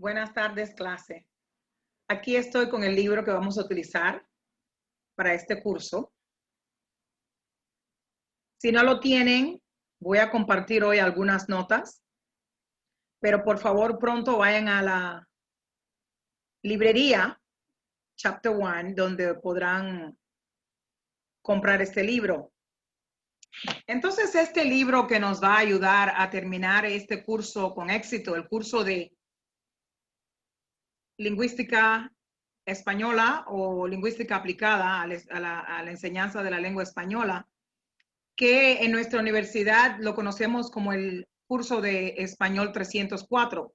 Buenas tardes, clase. Aquí estoy con el libro que vamos a utilizar para este curso. Si no lo tienen, voy a compartir hoy algunas notas, pero por favor pronto vayan a la librería Chapter 1, donde podrán comprar este libro. Entonces, este libro que nos va a ayudar a terminar este curso con éxito, el curso de lingüística española o lingüística aplicada a la enseñanza de la lengua española, que en nuestra universidad lo conocemos como el curso de Español 304.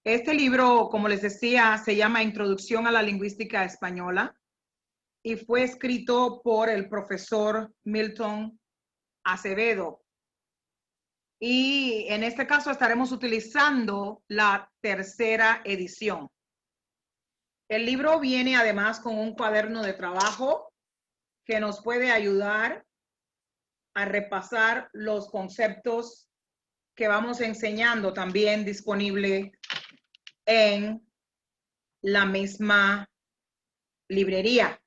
Este libro, como les decía, se llama Introducción a la Lingüística Española y fue escrito por el profesor Milton Acevedo. Y en este caso estaremos utilizando la tercera edición. El libro viene además con un cuaderno de trabajo que nos puede ayudar a repasar los conceptos que vamos enseñando, también disponible en la misma librería,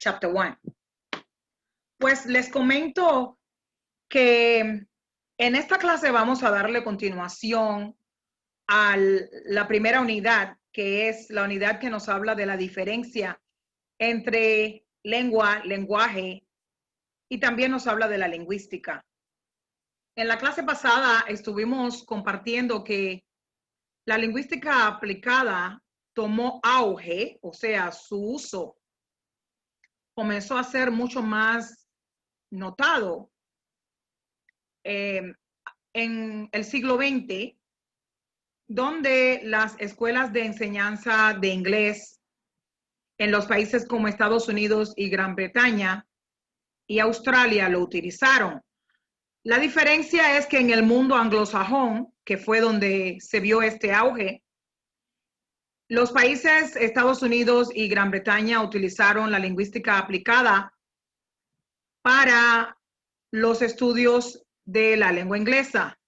Chapter 1. Pues les comento que en esta clase vamos a darle continuación a la primera unidad, que es la unidad que nos habla de la diferencia entre lengua, lenguaje, y también nos habla de la lingüística. En la clase pasada estuvimos compartiendo que la lingüística aplicada tomó auge, o sea, su uso comenzó a ser mucho más notado en el siglo XX, donde las escuelas de enseñanza de inglés en los países como Estados Unidos y Gran Bretaña y Australia lo utilizaron. La diferencia es que en el mundo anglosajón, que fue donde se vio este auge, los países Estados Unidos y Gran Bretaña utilizaron la lingüística aplicada para los estudios de la lengua inglesa.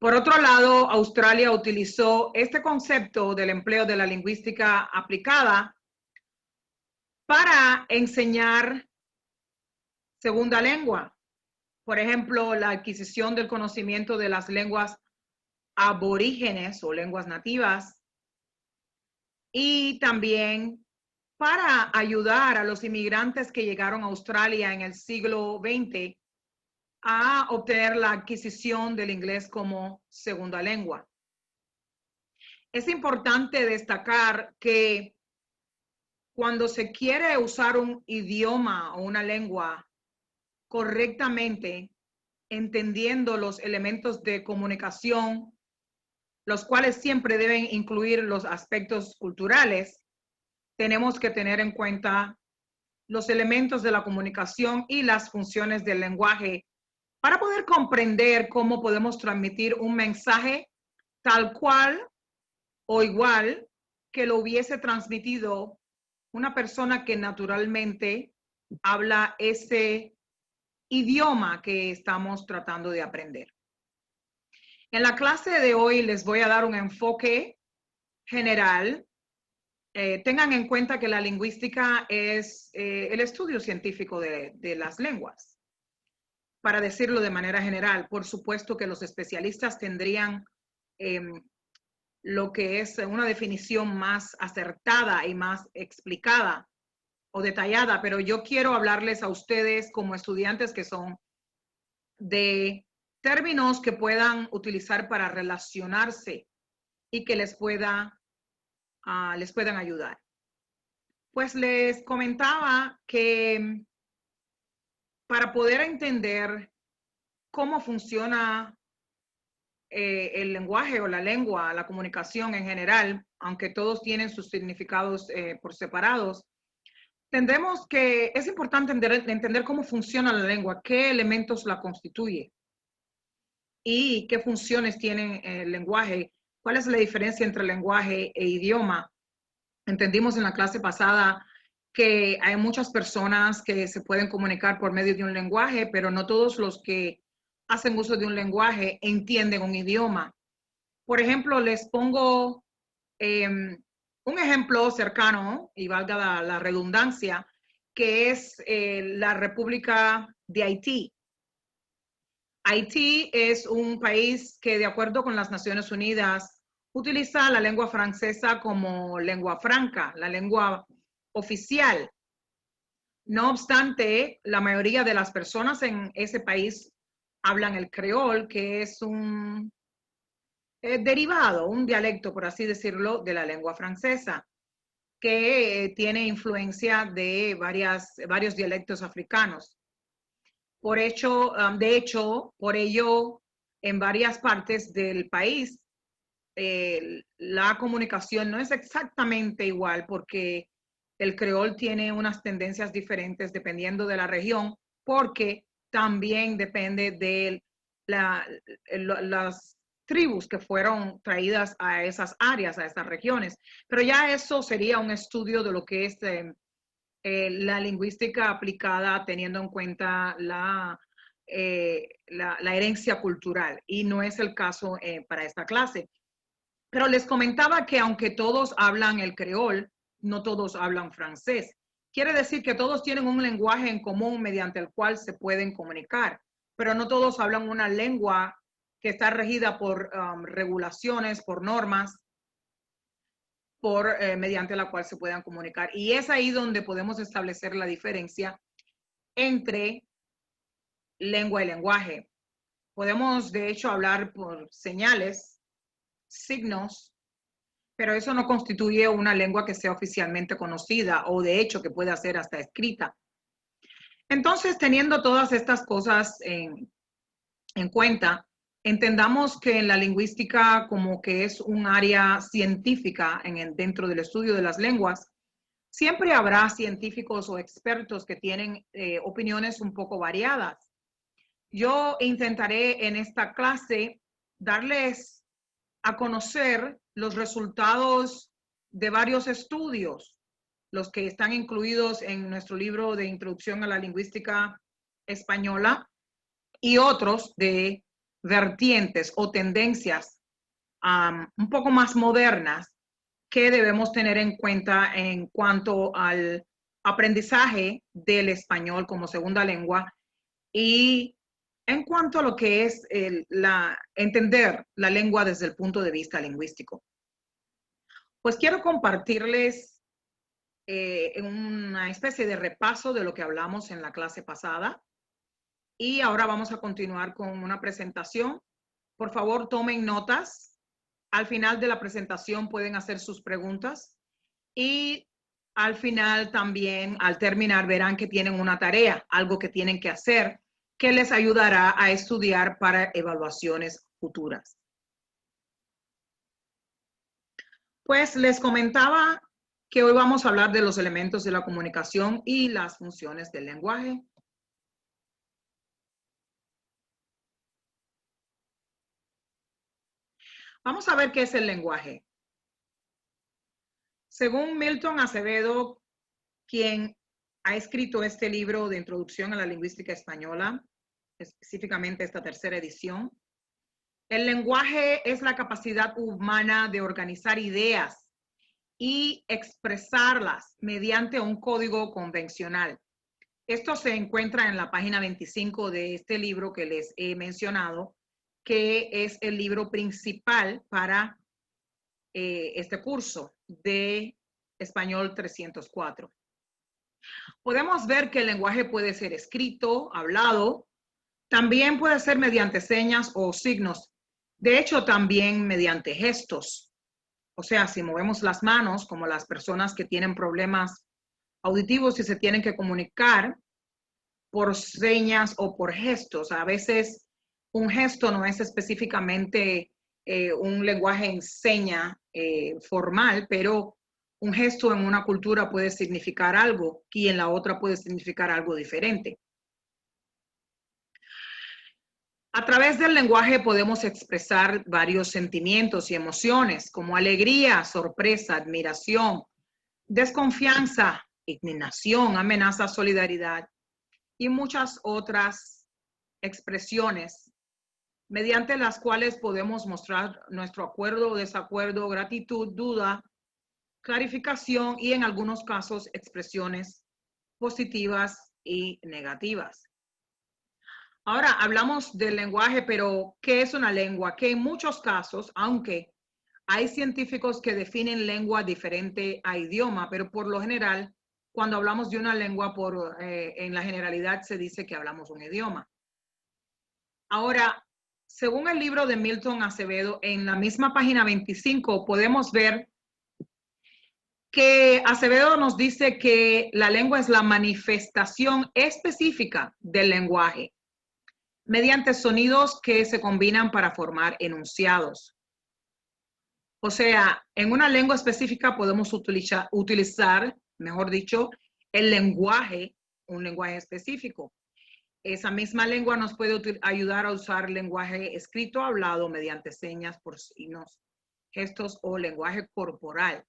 Por otro lado, Australia utilizó este concepto del empleo de la lingüística aplicada para enseñar segunda lengua. Por ejemplo, la adquisición del conocimiento de las lenguas aborígenes o lenguas nativas, y también para ayudar a los inmigrantes que llegaron a Australia en el siglo XX a obtener la adquisición del inglés como segunda lengua. Es importante destacar que cuando se quiere usar un idioma o una lengua correctamente, entendiendo los elementos de comunicación, los cuales siempre deben incluir los aspectos culturales, tenemos que tener en cuenta los elementos de la comunicación y las funciones del lenguaje para poder comprender cómo podemos transmitir un mensaje tal cual o igual que lo hubiese transmitido una persona que naturalmente habla ese idioma que estamos tratando de aprender. En la clase de hoy les voy a dar un enfoque general. Tengan en cuenta que la lingüística es el estudio científico de las lenguas. Para decirlo de manera general, por supuesto que los especialistas tendrían lo que es una definición más acertada y más explicada o detallada, pero yo quiero hablarles a ustedes como estudiantes que son de términos que puedan utilizar para relacionarse y que les puedan ayudar. Pues les comentaba que para poder entender cómo funciona el lenguaje o la lengua, la comunicación en general, aunque todos tienen sus significados por separados, es importante entender cómo funciona la lengua, qué elementos la constituye y qué funciones tiene el lenguaje, cuál es la diferencia entre lenguaje e idioma. Entendimos en la clase pasada que hay muchas personas que se pueden comunicar por medio de un lenguaje, pero no todos los que hacen uso de un lenguaje entienden un idioma. Por ejemplo, les pongo un ejemplo cercano, y valga la redundancia, que es la República de Haití. Haití es un país que, de acuerdo con las Naciones Unidas, utiliza la lengua francesa como lengua franca, la lengua oficial. No obstante, la mayoría de las personas en ese país hablan el creol, que es un derivado, un dialecto, por así decirlo, de la lengua francesa, que tiene influencia de varios dialectos africanos. De hecho, por ello, en varias partes del país, la comunicación no es exactamente igual porque el creol tiene unas tendencias diferentes dependiendo de la región, porque también depende de las tribus que fueron traídas a esas áreas, a esas regiones. Pero ya eso sería un estudio de lo que es la lingüística aplicada teniendo en cuenta la herencia cultural, y no es el caso para esta clase. Pero les comentaba que aunque todos hablan el creol, no todos hablan francés. Quiere decir que todos tienen un lenguaje en común mediante el cual se pueden comunicar, pero no todos hablan una lengua que está regida por regulaciones, por normas, mediante la cual se puedan comunicar. Y es ahí donde podemos establecer la diferencia entre lengua y lenguaje. Podemos, de hecho, hablar por señales, signos, pero eso no constituye una lengua que sea oficialmente conocida o de hecho que pueda ser hasta escrita. Entonces, teniendo todas estas cosas en cuenta, entendamos que en la lingüística, como que es un área científica dentro del estudio de las lenguas, siempre habrá científicos o expertos que tienen opiniones un poco variadas. Yo intentaré en esta clase darles a conocer los resultados de varios estudios, los que están incluidos en nuestro libro de Introducción a la Lingüística Española, y otros de vertientes o tendencias un poco más modernas que debemos tener en cuenta en cuanto al aprendizaje del español como segunda lengua y en cuanto a lo que es entender la lengua desde el punto de vista lingüístico. Pues quiero compartirles una especie de repaso de lo que hablamos en la clase pasada. Y ahora vamos a continuar con una presentación. Por favor, tomen notas. Al final de la presentación pueden hacer sus preguntas. Y al final también, al terminar, verán que tienen una tarea, algo que tienen que hacer, que les ayudará a estudiar para evaluaciones futuras. Pues les comentaba que hoy vamos a hablar de los elementos de la comunicación y las funciones del lenguaje. Vamos a ver qué es el lenguaje. Según Milton Acevedo, quien ha escrito este libro de Introducción a la Lingüística Española, específicamente esta tercera edición, el lenguaje es la capacidad humana de organizar ideas y expresarlas mediante un código convencional. Esto se encuentra en la página 25 de este libro que les he mencionado, que es el libro principal para este curso de Español 304. Podemos ver que el lenguaje puede ser escrito, hablado, también puede ser mediante señas o signos. De hecho, también mediante gestos. O sea, si movemos las manos, como las personas que tienen problemas auditivos y se tienen que comunicar por señas o por gestos. A veces un gesto no es específicamente un lenguaje en seña formal, pero un gesto en una cultura puede significar algo y en la otra puede significar algo diferente. A través del lenguaje podemos expresar varios sentimientos y emociones como alegría, sorpresa, admiración, desconfianza, indignación, amenaza, solidaridad y muchas otras expresiones mediante las cuales podemos mostrar nuestro acuerdo o desacuerdo, gratitud, duda, clarificación y en algunos casos expresiones positivas y negativas. Ahora hablamos del lenguaje, pero ¿qué es una lengua? Que en muchos casos, aunque hay científicos que definen lengua diferente a idioma, pero por lo general, cuando hablamos de una lengua, en la generalidad se dice que hablamos un idioma. Ahora, según el libro de Milton Acevedo, en la misma página 25 podemos ver que Acevedo nos dice que la lengua es la manifestación específica del lenguaje, mediante sonidos que se combinan para formar enunciados. O sea, en una lengua específica podemos utilizar, mejor dicho, el lenguaje, un lenguaje específico. Esa misma lengua nos puede ayudar a usar lenguaje escrito o hablado mediante señas, por signos, gestos o lenguaje corporal.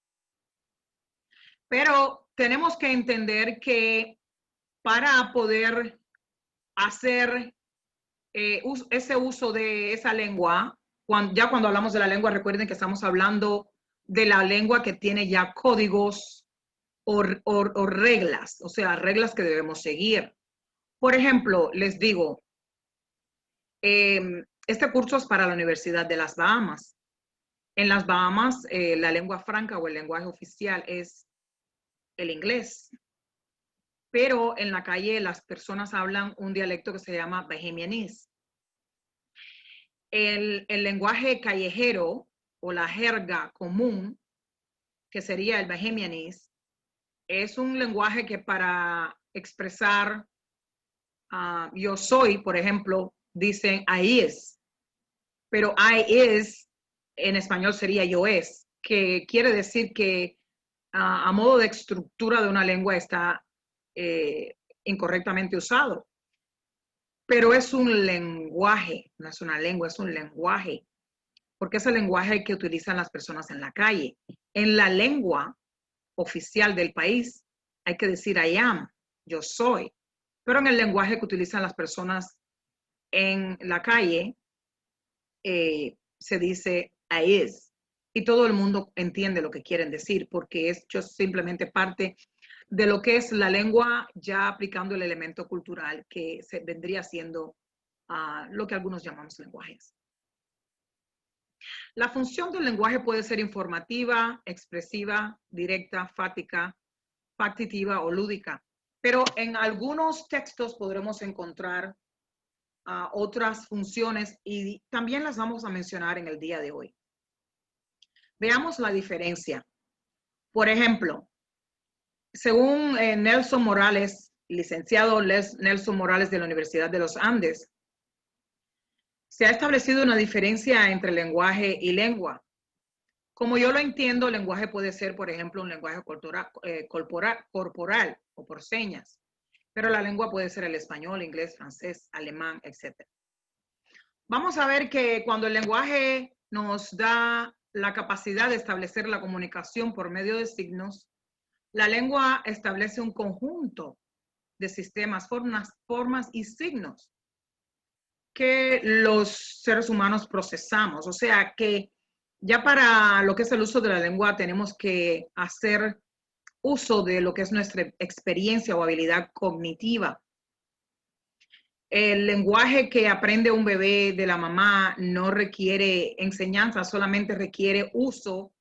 Pero tenemos que entender que para poder hacer ese uso de esa lengua, ya cuando hablamos de la lengua, recuerden que estamos hablando de la lengua que tiene ya códigos o reglas, o sea, reglas que debemos seguir. Por ejemplo, les digo, este curso es para la Universidad de las Bahamas. En las Bahamas, la lengua franca o el lenguaje oficial es el inglés. Pero en la calle las personas hablan un dialecto que se llama bahamianese. El lenguaje callejero o la jerga común, que sería el bahamianese, es un lenguaje que para expresar yo soy, por ejemplo, dicen I is, pero I is en español sería yo es, que quiere decir que a modo de estructura de una lengua está incorrectamente usado. Pero es un lenguaje, no es una lengua, es un lenguaje, porque es el lenguaje que utilizan las personas en la calle. En la lengua oficial del país hay que decir I am, yo soy, pero en el lenguaje que utilizan las personas en la calle se dice I is, y todo el mundo entiende lo que quieren decir, porque es simplemente parte de lo que es la lengua, ya aplicando el elemento cultural que vendría siendo lo que algunos llamamos lenguajes. La función del lenguaje puede ser informativa, expresiva, directa, fática, factitiva o lúdica, pero en algunos textos podremos encontrar otras funciones y también las vamos a mencionar en el día de hoy. Veamos la diferencia. Por ejemplo, según Nelson Morales, licenciado Nelson Morales de la Universidad de los Andes, se ha establecido una diferencia entre lenguaje y lengua. Como yo lo entiendo, el lenguaje puede ser, por ejemplo, un lenguaje corporal o por señas, pero la lengua puede ser el español, inglés, francés, alemán, etc. Vamos a ver que cuando el lenguaje nos da la capacidad de establecer la comunicación por medio de signos, la lengua establece un conjunto de sistemas, formas y signos que los seres humanos procesamos. O sea que ya para lo que es el uso de la lengua tenemos que hacer uso de lo que es nuestra experiencia o habilidad cognitiva. El lenguaje que aprende un bebé de la mamá no requiere enseñanza, solamente requiere uso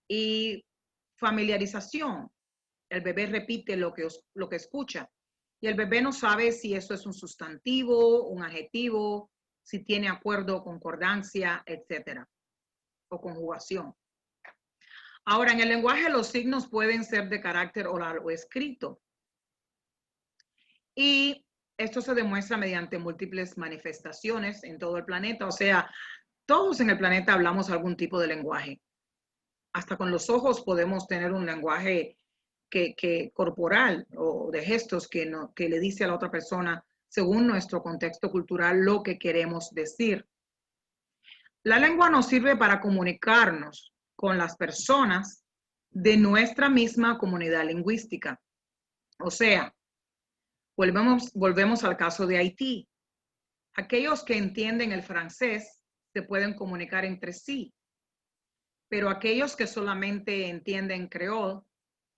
y familiarización. El bebé repite lo que escucha y el bebé no sabe si eso es un sustantivo, un adjetivo, si tiene acuerdo, concordancia, etcétera, o conjugación. Ahora, en el lenguaje los signos pueden ser de carácter oral o escrito. Y esto se demuestra mediante múltiples manifestaciones en todo el planeta. O sea, todos en el planeta hablamos algún tipo de lenguaje. Hasta con los ojos podemos tener un lenguaje corporal o de gestos que le dice a la otra persona, según nuestro contexto cultural, lo que queremos decir. La lengua nos sirve para comunicarnos con las personas de nuestra misma comunidad lingüística. O sea, volvemos al caso de Haití. Aquellos que entienden el francés se pueden comunicar entre sí, pero aquellos que solamente entienden creol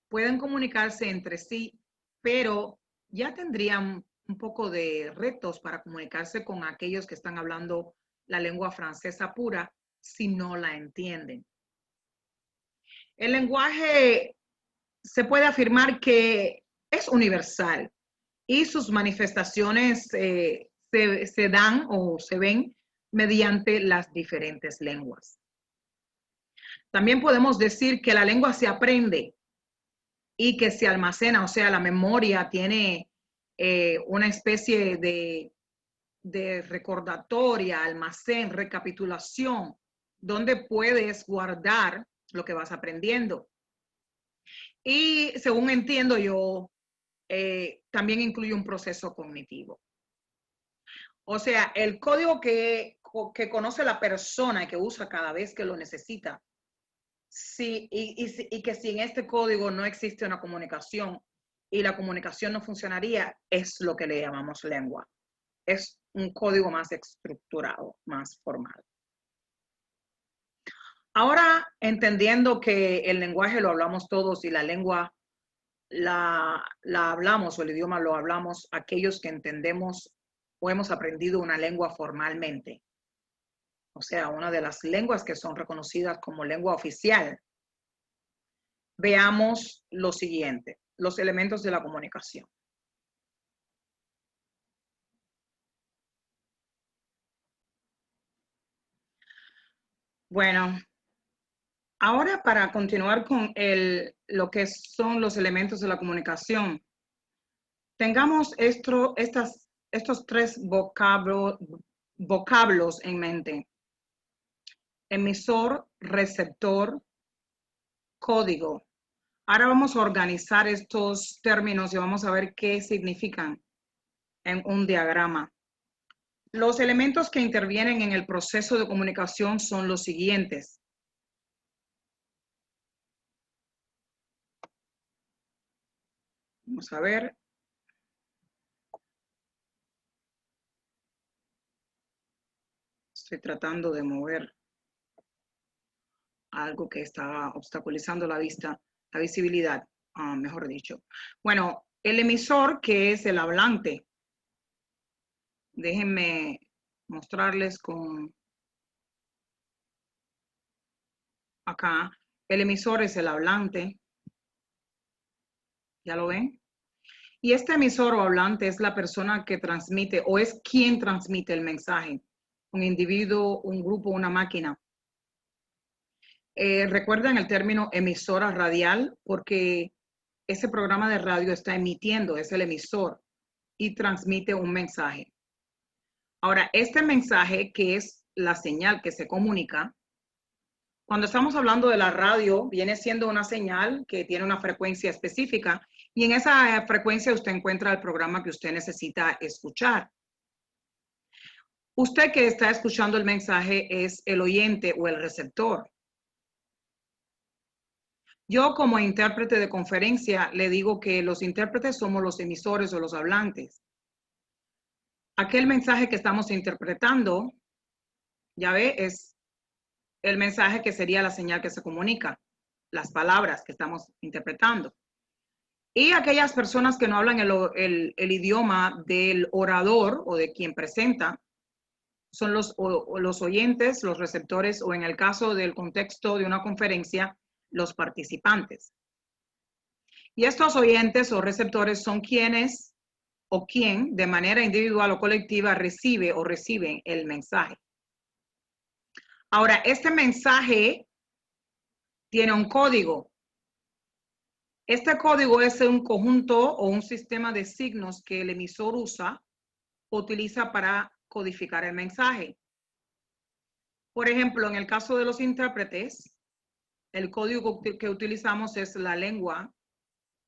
pueden comunicarse entre sí, pero ya tendrían un poco de retos para comunicarse con aquellos que están hablando la lengua francesa pura si no la entienden. El lenguaje se puede afirmar que es universal y sus manifestaciones se dan o se ven mediante las diferentes lenguas. También podemos decir que la lengua se aprende y que se almacena, o sea, la memoria tiene una especie de recordatoria, almacén, recapitulación, donde puedes guardar lo que vas aprendiendo. Y según entiendo yo, también incluye un proceso cognitivo. O sea, el código que conoce la persona y que usa cada vez que lo necesita, sí, y que sin este código no existe una comunicación y la comunicación no funcionaría, es lo que le llamamos lengua. Es un código más estructurado, más formal. Ahora, entendiendo que el lenguaje lo hablamos todos y la lengua la hablamos o el idioma lo hablamos aquellos que entendemos o hemos aprendido una lengua formalmente. O sea, una de las lenguas que son reconocidas como lengua oficial. Veamos lo siguiente, los elementos de la comunicación. Bueno, ahora para continuar con lo que son los elementos de la comunicación, tengamos estos tres vocablos en mente. Emisor, receptor, código. Ahora vamos a organizar estos términos y vamos a ver qué significan en un diagrama. Los elementos que intervienen en el proceso de comunicación son los siguientes. Vamos a ver. Estoy tratando de mover algo que está obstaculizando la vista, la visibilidad, mejor dicho. Bueno, el emisor, que es el hablante. Déjenme mostrarles con acá. El emisor es el hablante. ¿Ya lo ven? Y este emisor o hablante es la persona que transmite o es quien transmite el mensaje. Un individuo, un grupo, una máquina. Recuerdan el término emisora radial porque ese programa de radio está emitiendo, es el emisor y transmite un mensaje. Ahora, este mensaje que es la señal que se comunica, cuando estamos hablando de la radio, viene siendo una señal que tiene una frecuencia específica y en esa frecuencia usted encuentra el programa que usted necesita escuchar. Usted que está escuchando el mensaje es el oyente o el receptor. Yo como intérprete de conferencia le digo que los intérpretes somos los emisores o los hablantes. Aquel mensaje que estamos interpretando, ya ve, es el mensaje que sería la señal que se comunica, las palabras que estamos interpretando. Y aquellas personas que no hablan el idioma del orador o de quien presenta, son los oyentes, los receptores, o en el caso del contexto de una conferencia, los participantes. Y estos oyentes o receptores son quienes o quien de manera individual o colectiva recibe o reciben el mensaje. Ahora, este mensaje tiene un código. Este código es un conjunto o un sistema de signos que el emisor utiliza para codificar el mensaje. Por ejemplo, en el caso de los intérpretes, el código que utilizamos es la lengua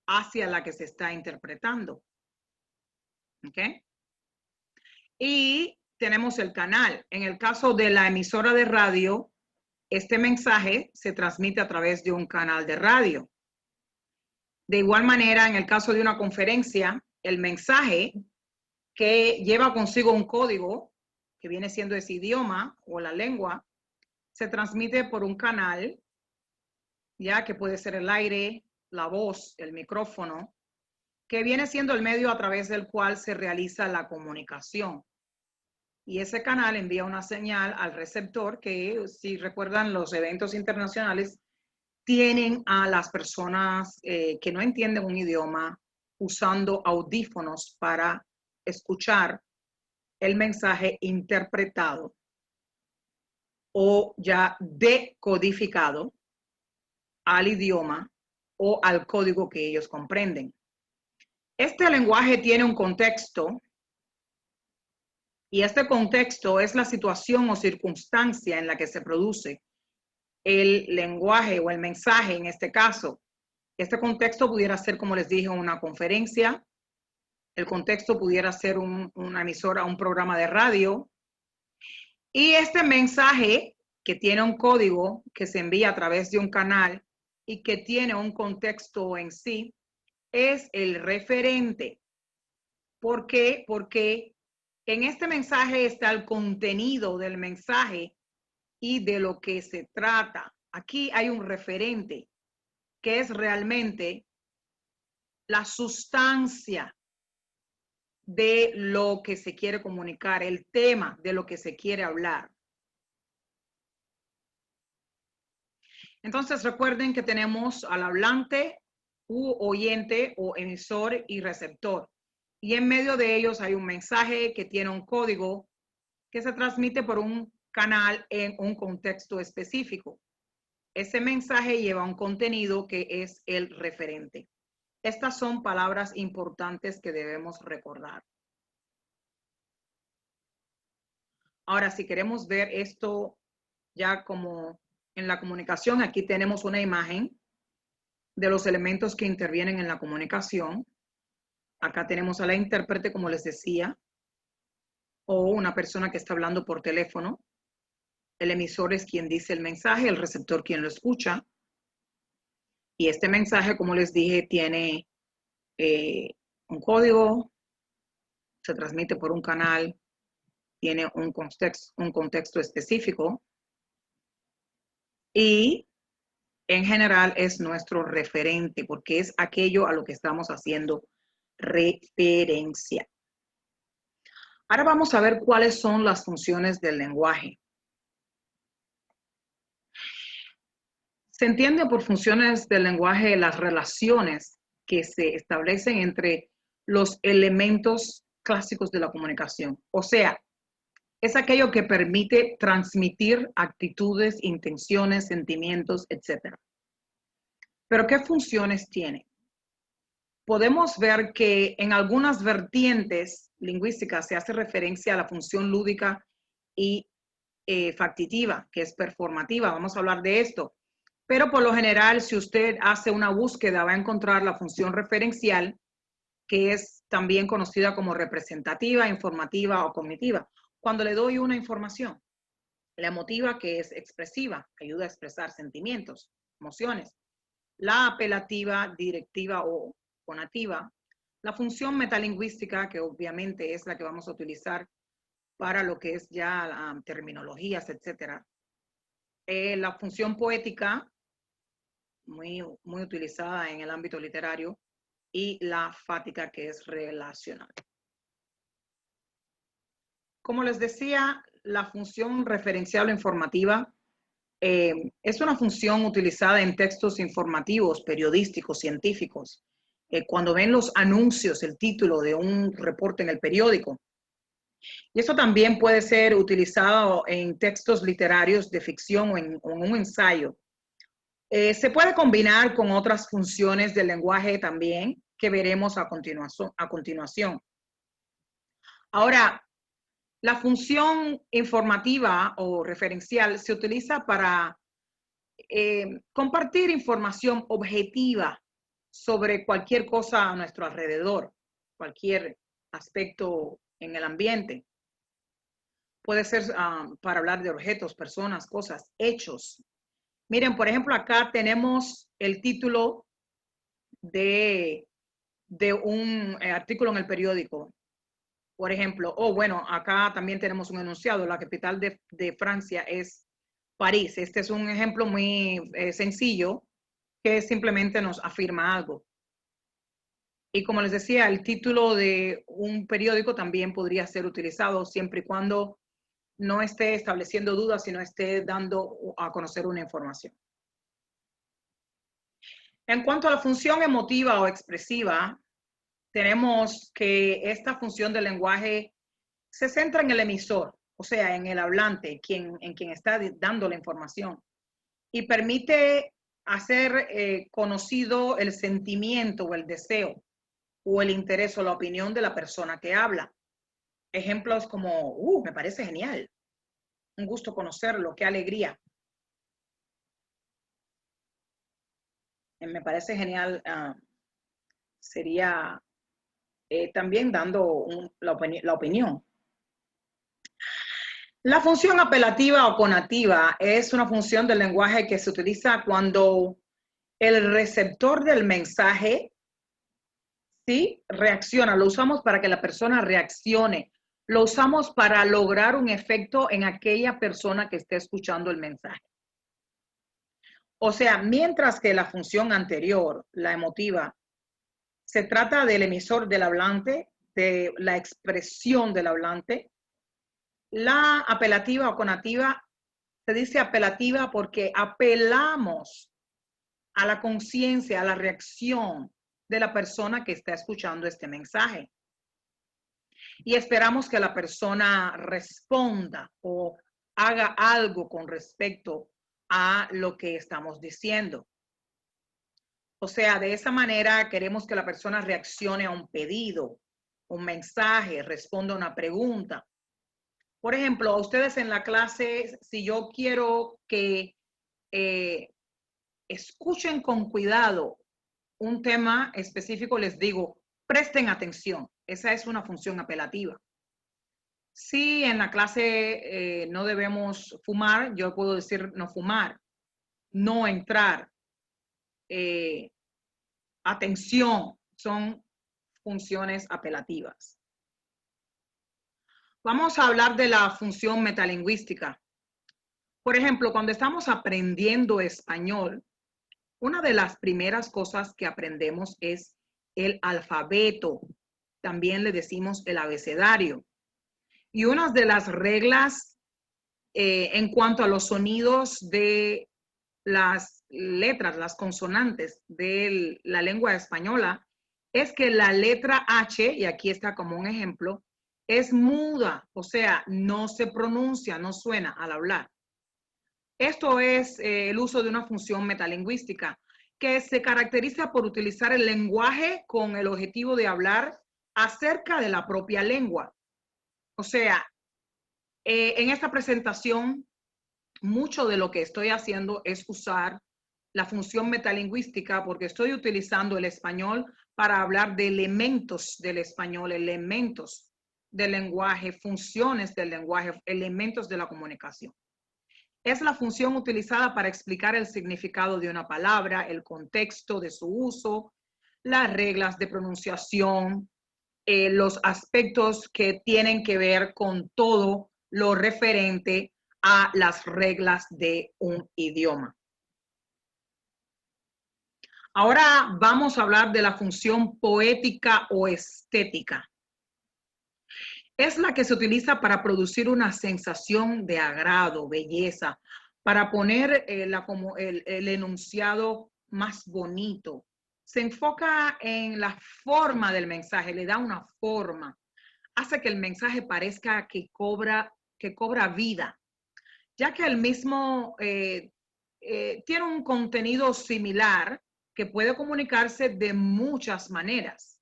hacia la que se está interpretando. ¿Ok? Y tenemos el canal. En el caso de la emisora de radio, este mensaje se transmite a través de un canal de radio. De igual manera, en el caso de una conferencia, el mensaje que lleva consigo un código que viene siendo ese idioma o la lengua, se transmite por un canal, ya que puede ser el aire, la voz, el micrófono, que viene siendo el medio a través del cual se realiza la comunicación. Y ese canal envía una señal al receptor que, si recuerdan, los eventos internacionales tienen a las personas que no entienden un idioma usando audífonos para escuchar el mensaje interpretado o ya decodificado al idioma o al código que ellos comprenden. Este lenguaje tiene un contexto y este contexto es la situación o circunstancia en la que se produce el lenguaje o el mensaje en este caso. Este contexto pudiera ser, como les dije, una conferencia. El contexto pudiera ser una emisora, un programa de radio. Y este mensaje que tiene un código que se envía a través de un canal y que tiene un contexto en sí, es el referente. ¿Por qué? Porque en este mensaje está el contenido del mensaje y de lo que se trata. Aquí hay un referente que es realmente la sustancia de lo que se quiere comunicar, el tema de lo que se quiere hablar. Entonces recuerden que tenemos al hablante u oyente o emisor y receptor. Y en medio de ellos hay un mensaje que tiene un código que se transmite por un canal en un contexto específico. Ese mensaje lleva un contenido que es el referente. Estas son palabras importantes que debemos recordar. Ahora, si queremos ver esto ya como en la comunicación, aquí tenemos una imagen de los elementos que intervienen en la comunicación. Acá tenemos a la intérprete, como les decía, o una persona que está hablando por teléfono. El emisor es quien dice el mensaje, el receptor quien lo escucha. Y este mensaje, como les dije, tiene un código, se transmite por un canal, tiene un contexto específico y en general es nuestro referente porque es aquello a lo que estamos haciendo referencia. Ahora vamos a ver cuáles son las funciones del lenguaje. Se entiende por funciones del lenguaje las relaciones que se establecen entre los elementos clásicos de la comunicación. O sea, es aquello que permite transmitir actitudes, intenciones, sentimientos, etc. Pero ¿qué funciones tiene? Podemos ver que en algunas vertientes lingüísticas se hace referencia a la función lúdica y factitiva, que es performativa. Vamos a hablar de esto. Pero por lo general, si usted hace una búsqueda, va a encontrar la función referencial, que es también conocida como representativa, informativa o cognitiva. Cuando le doy una información, la emotiva, que es expresiva, ayuda a expresar sentimientos, emociones. La apelativa, directiva o conativa. La función metalingüística, que obviamente es la que vamos a utilizar para lo que es ya terminologías, etcétera. La función poética, muy utilizada en el ámbito literario, y la fática, que es relacional. Como les decía, la función referencial o informativa es una función utilizada en textos informativos, periodísticos, científicos. Cuando ven los anuncios, el título de un reporte en el periódico. Y eso también puede ser utilizado en textos literarios de ficción o en un ensayo. Se puede combinar con otras funciones del lenguaje también que veremos a continuación. Ahora, la función informativa o referencial se utiliza para compartir información objetiva sobre cualquier cosa a nuestro alrededor, cualquier aspecto en el ambiente. Puede ser para hablar de objetos, personas, cosas, hechos. Miren, por ejemplo, acá tenemos el título de un artículo en el periódico. Por ejemplo, bueno, acá también tenemos un enunciado, la capital de Francia es París. Este es un ejemplo muy sencillo que simplemente nos afirma algo. Y como les decía, el título de un periódico también podría ser utilizado siempre y cuando no esté estableciendo dudas, sino esté dando a conocer una información. En cuanto a la función emotiva o expresiva, tenemos que esta función del lenguaje se centra en el emisor, o sea, en el hablante, en quien está dando la información, y permite hacer conocido el sentimiento o el deseo o el interés o la opinión de la persona que habla. Ejemplos como, me parece genial, un gusto conocerlo, qué alegría. Me parece genial, sería también dando la opinión. La función apelativa o conativa es una función del lenguaje que se utiliza cuando el receptor del mensaje sí reacciona. Lo usamos para que la persona reaccione. Lo usamos para lograr un efecto en aquella persona que esté escuchando el mensaje. O sea, mientras que la función anterior, la emotiva, se trata del emisor del hablante, de la expresión del hablante, la apelativa o conativa se dice apelativa porque apelamos a la conciencia, a la reacción de la persona que está escuchando este mensaje. Y esperamos que la persona responda o haga algo con respecto a lo que estamos diciendo. O sea, de esa manera queremos que la persona reaccione a un pedido, un mensaje, responda a una pregunta. Por ejemplo, a ustedes en la clase, si yo quiero que escuchen con cuidado un tema específico, les digo, presten atención. Esa es una función apelativa. Si en la clase no debemos fumar, yo puedo decir no fumar, no entrar, atención, son funciones apelativas. Vamos a hablar de la función metalingüística. Por ejemplo, cuando estamos aprendiendo español, una de las primeras cosas que aprendemos es el alfabeto. También le decimos el abecedario. Y una de las reglas en cuanto a los sonidos de las letras, las consonantes de la lengua española, es que la letra H, y aquí está como un ejemplo, es muda, o sea, no se pronuncia, no suena al hablar. Esto es el uso de una función metalingüística que se caracteriza por utilizar el lenguaje con el objetivo de hablar acerca de la propia lengua. O sea, en esta presentación, mucho de lo que estoy haciendo es usar la función metalingüística porque estoy utilizando el español para hablar de elementos del español, elementos del lenguaje, funciones del lenguaje, elementos de la comunicación. Es la función utilizada para explicar el significado de una palabra, el contexto de su uso, las reglas de pronunciación, los aspectos que tienen que ver con todo lo referente a las reglas de un idioma. Ahora vamos a hablar de la función poética o estética. Es la que se utiliza para producir una sensación de agrado, belleza, para poner el enunciado más bonito. Se enfoca en la forma del mensaje, le da una forma, hace que el mensaje parezca que cobra vida, ya que el mismo tiene un contenido similar que puede comunicarse de muchas maneras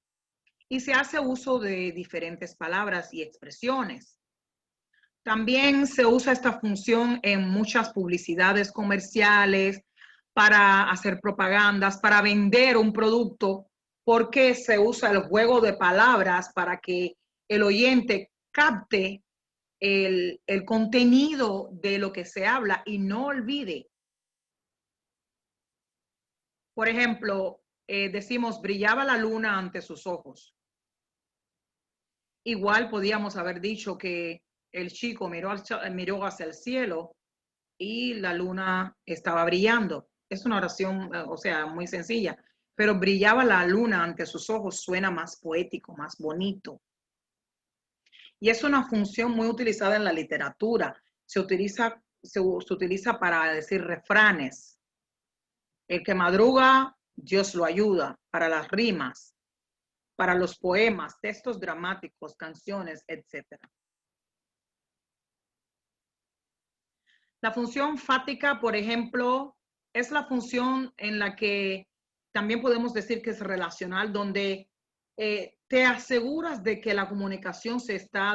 y se hace uso de diferentes palabras y expresiones. También se usa esta función en muchas publicidades comerciales para hacer propagandas, para vender un producto, porque se usa el juego de palabras para que el oyente capte el contenido de lo que se habla y no olvide. Por ejemplo, decimos, brillaba la luna ante sus ojos. Igual podíamos haber dicho que el chico miró hacia el cielo y la luna estaba brillando. Es una oración, o sea, muy sencilla, pero brillaba la luna ante sus ojos, suena más poético, más bonito. Y es una función muy utilizada en la literatura. Se utiliza para decir refranes. El que madruga, Dios lo ayuda, para las rimas, para los poemas, textos dramáticos, canciones, etc. La función fática, por ejemplo, es la función en la que también podemos decir que es relacional, donde te aseguras de que la comunicación se está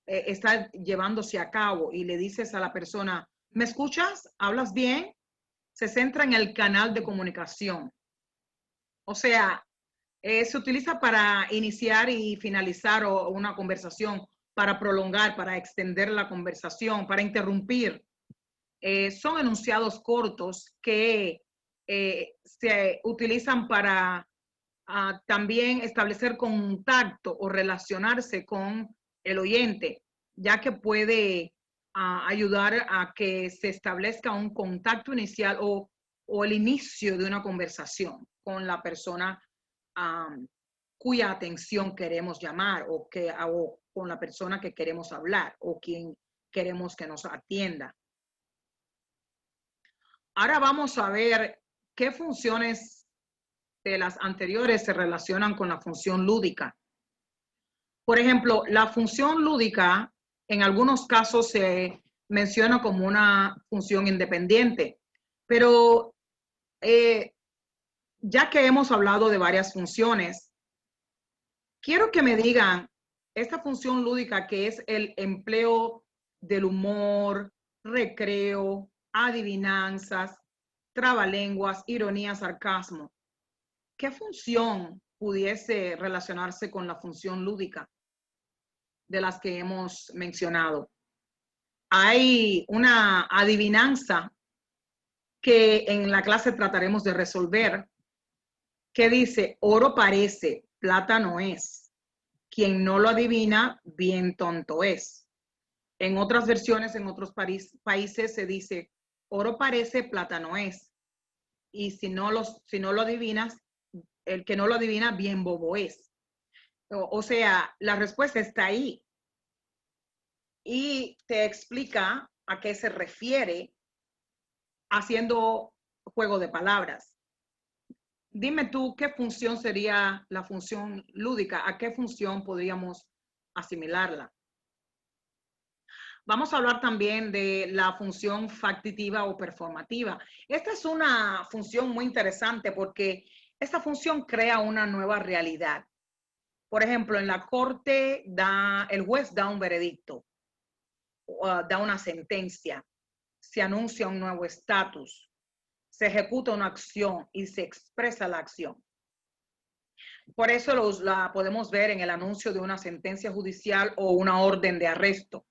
está llevándose a cabo y le dices a la persona, ¿me escuchas? ¿Hablas bien? Se centra en el canal de comunicación. O sea, se utiliza para iniciar y finalizar una conversación, para prolongar, para extender la conversación, para interrumpir. Son enunciados cortos que se utilizan para también establecer contacto o relacionarse con el oyente, ya que puede ayudar a que se establezca un contacto inicial o el inicio de una conversación con la persona cuya atención queremos llamar o con la persona que queremos hablar o quien queremos que nos atienda. Ahora vamos a ver qué funciones de las anteriores se relacionan con la función lúdica. Por ejemplo, la función lúdica en algunos casos se menciona como una función independiente, pero ya que hemos hablado de varias funciones, quiero que me digan esta función lúdica que es el empleo del humor, recreo, adivinanzas, trabalenguas, ironía, sarcasmo. ¿Qué función pudiese relacionarse con la función lúdica de las que hemos mencionado? Hay una adivinanza que en la clase trataremos de resolver, que dice, oro parece, plata no es. Quien no lo adivina, bien tonto es. En otras versiones, en otros países se dice, oro parece, plata no es. Y si no lo adivinas, el que no lo adivina, bien bobo es. O sea, la respuesta está ahí y te explica a qué se refiere haciendo juego de palabras. Dime tú qué función sería la función lúdica, a qué función podríamos asimilarla. Vamos a hablar también de la función factitiva o performativa. Esta es una función muy interesante porque esta función crea una nueva realidad. Por ejemplo, en la corte el juez da un veredicto, da una sentencia, se anuncia un nuevo estatus, se ejecuta una acción y se expresa la acción. Por eso la podemos ver en el anuncio de una sentencia judicial o una orden de arresto.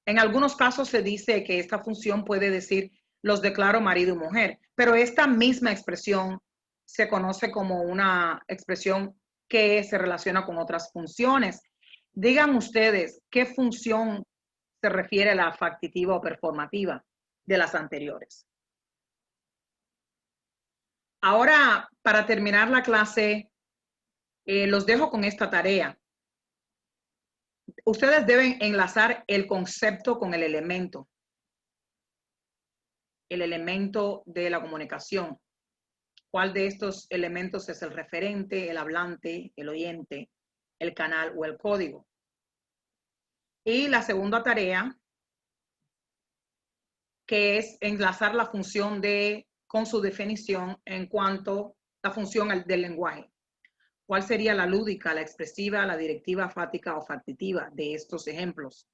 En algunos casos se dice que esta función puede decir los declaro marido y mujer, pero esta misma expresión se conoce como una expresión que se relaciona con otras funciones. Digan ustedes qué función se refiere a la factitiva o performativa de las anteriores. Ahora, para terminar la clase, los dejo con esta tarea. Ustedes deben enlazar el concepto con el elemento de la comunicación. ¿Cuál de estos elementos es el referente, el hablante, el oyente, el canal o el código? Y la segunda tarea, que es enlazar la función con su definición en cuanto a la función del lenguaje. ¿Cuál sería la lúdica, la expresiva, la directiva, fática o factitiva de estos ejemplos?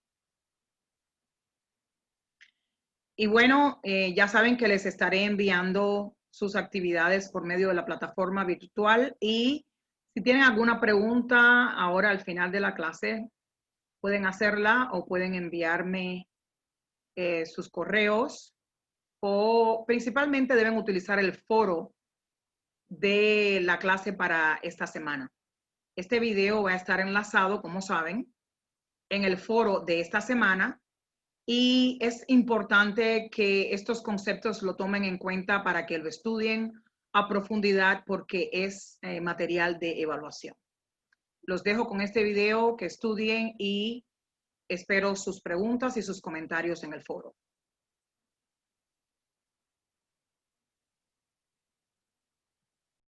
Y bueno, ya saben que les estaré enviando sus actividades por medio de la plataforma virtual y si tienen alguna pregunta ahora al final de la clase, pueden hacerla o pueden enviarme sus correos o principalmente deben utilizar el foro de la clase para esta semana. Este video va a estar enlazado, como saben, en el foro de esta semana y es importante que estos conceptos lo tomen en cuenta para que lo estudien a profundidad porque es material de evaluación. Los dejo con este video, que estudien y espero sus preguntas y sus comentarios en el foro.